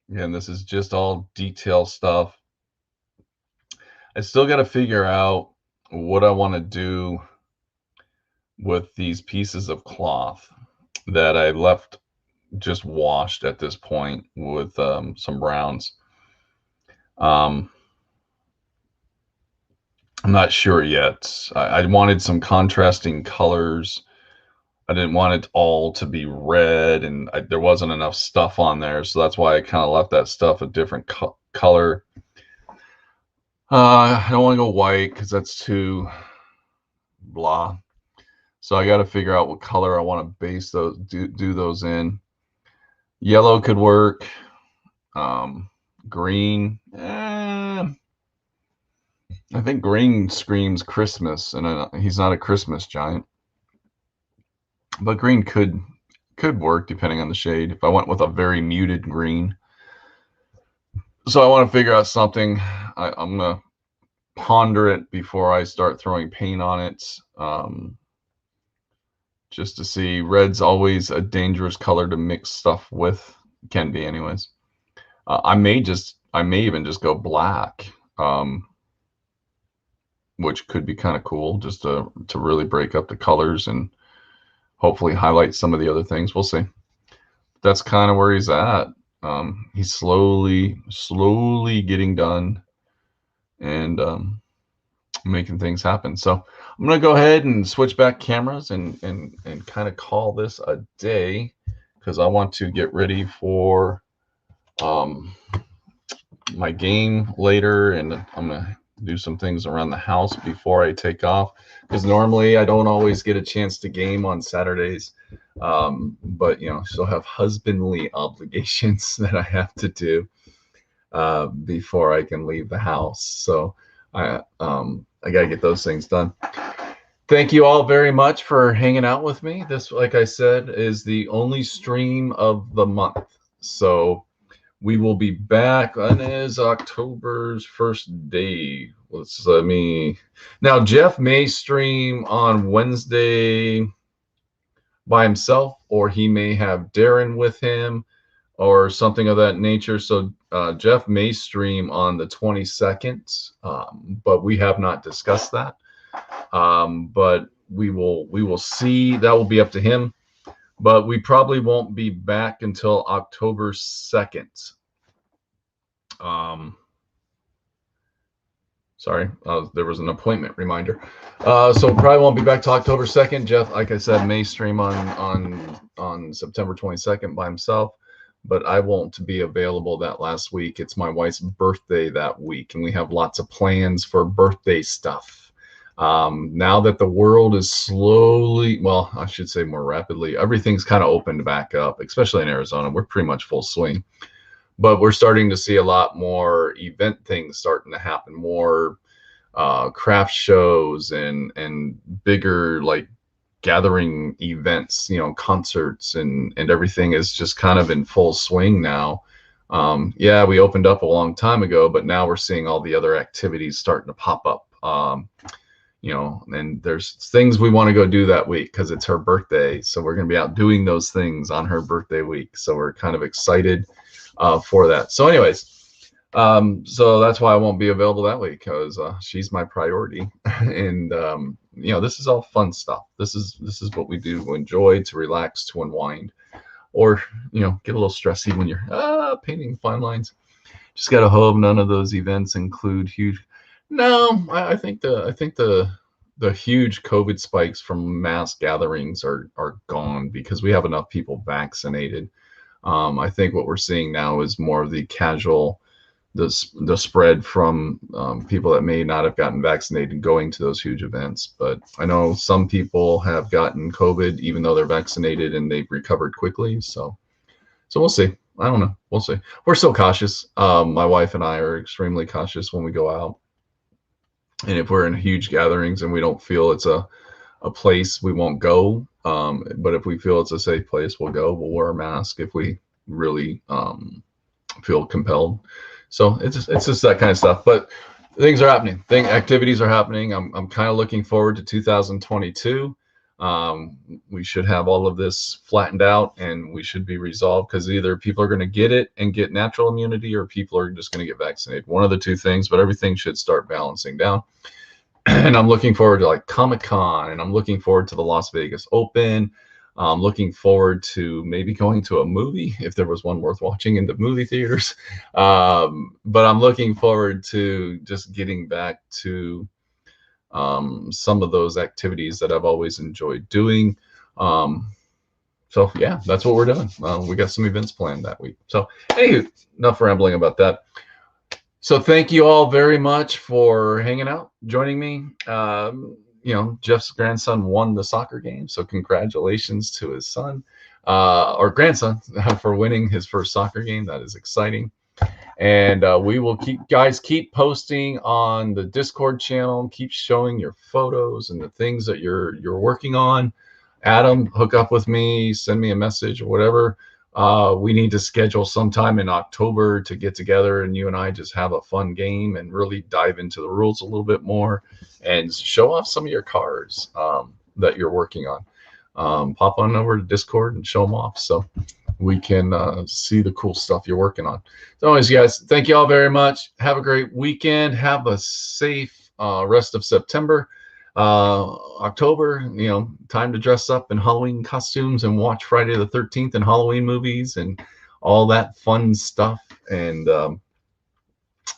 Again, this is just all detail stuff. I still got to figure out what I want to do with these pieces of cloth that I left just washed at this point with some browns. I'm not sure yet. I wanted some contrasting colors. I didn't want it all to be red, and there wasn't enough stuff on there, so that's why I kind of left that stuff a different color. I don't want to go white because that's too blah. So I got to figure out what color I want to base those, do those in. Yellow could work. Green. I think green screams Christmas, and he's not a Christmas giant. But green could work depending on the shade. If I went with a very muted green. So I want to figure out something. I'm gonna ponder it before I start throwing paint on it. Just to see. Red's always a dangerous color to mix stuff with. Can be, anyways. I may even just go black, which could be kind of cool, just to really break up the colors and hopefully highlight some of the other things. We'll see. That's kind of where he's at. He's slowly getting done and making things happen. So I'm gonna go ahead and switch back cameras and kind of call this a day, because I want to get ready for my game later, and I'm gonna do some things around the house before I take off, because normally I don't always get a chance to game on Saturdays, but you know, still have husbandly obligations that I have to do before I can leave the house. So I gotta get those things done. Thank you all very much for hanging out with me. This, like I said, is the only stream of the month. So we will be back on is October's first day. Now Jeff may stream on Wednesday by himself, or he may have Darren with him or something of that nature. So Jeff may stream on the 22nd, but we have not discussed that. But we will see. That will be up to him. But we probably won't be back until October 2nd. Sorry, there was an appointment reminder. So probably won't be back till October 2nd. Jeff, like I said, may stream on September 22nd by himself, but I won't be available that last week. It's my wife's birthday that week, and we have lots of plans for birthday stuff. Now that the world is slowly, well, I should say more rapidly, everything's kind of opened back up, especially in Arizona. We're pretty much full swing, but we're starting to see a lot more event things starting to happen, more craft shows and bigger like gathering events, you know, concerts and everything is just kind of in full swing now. Yeah, we opened up a long time ago, but now we're seeing all the other activities starting to pop up. You know, and there's things we want to go do that week because it's her birthday. So we're going to be out doing those things on her birthday week. So we're kind of excited for that. So anyways, so that's why I won't be available that week, because she's my priority. And, you know, this is all fun stuff. This is what we do to enjoy, to relax, to unwind, or, you know, get a little stressy when you're painting fine lines. Just got to hope none of those events include huge. No, I think the huge COVID spikes from mass gatherings are gone because we have enough people vaccinated. I think what we're seeing now is more of the casual, the spread from people that may not have gotten vaccinated going to those huge events. But I know some people have gotten COVID even though they're vaccinated and they've recovered quickly. So we'll see. I don't know. We'll see. We're still cautious. My wife and I are extremely cautious when we go out. And if we're in huge gatherings and we don't feel it's a place, we won't go. But if we feel it's a safe place, we'll go. We'll wear a mask if we really feel compelled. So it's just that kind of stuff. But things are happening. Activities are happening. I'm kind of looking forward to 2022. We should have all of this flattened out and we should be resolved, because either people are going to get it and get natural immunity, or people are just going to get vaccinated. One of the two things, but everything should start balancing down. And I'm looking forward to like Comic-Con, and I'm looking forward to the Las Vegas Open. I'm looking forward to maybe going to a movie if there was one worth watching in the movie theaters. But I'm looking forward to just getting back to some of those activities that I've always enjoyed doing. So yeah, that's what we're doing. We got some events planned that week. So anywho, enough rambling about that. So thank you all very much for hanging out, joining me. You know, Jeff's grandson won the soccer game, so congratulations to his son or grandson for winning his first soccer game. That is exciting. And we will keep posting on the Discord channel, keep showing your photos and the things that you're working on. Adam, hook up with me, send me a message or whatever. We need to schedule sometime in October to get together and you and I just have a fun game and really dive into the rules a little bit more and show off some of your cars that you're working on. Pop on over to Discord and show them off so we can see the cool stuff you're working on. So anyways, guys, thank you all very much. Have a great weekend. Have a safe rest of September. October, you know, time to dress up in Halloween costumes and watch Friday the 13th and Halloween movies and all that fun stuff. And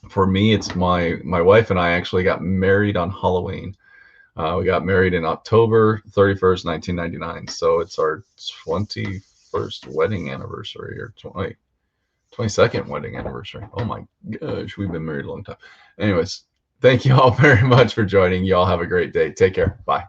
for me, it's my wife and I actually got married on Halloween. We got married in October 31st, 1999. So it's our 21st wedding anniversary or 22nd wedding anniversary. Oh my gosh, we've been married a long time. Anyways, thank you all very much for joining. You all have a great day. Take care. Bye.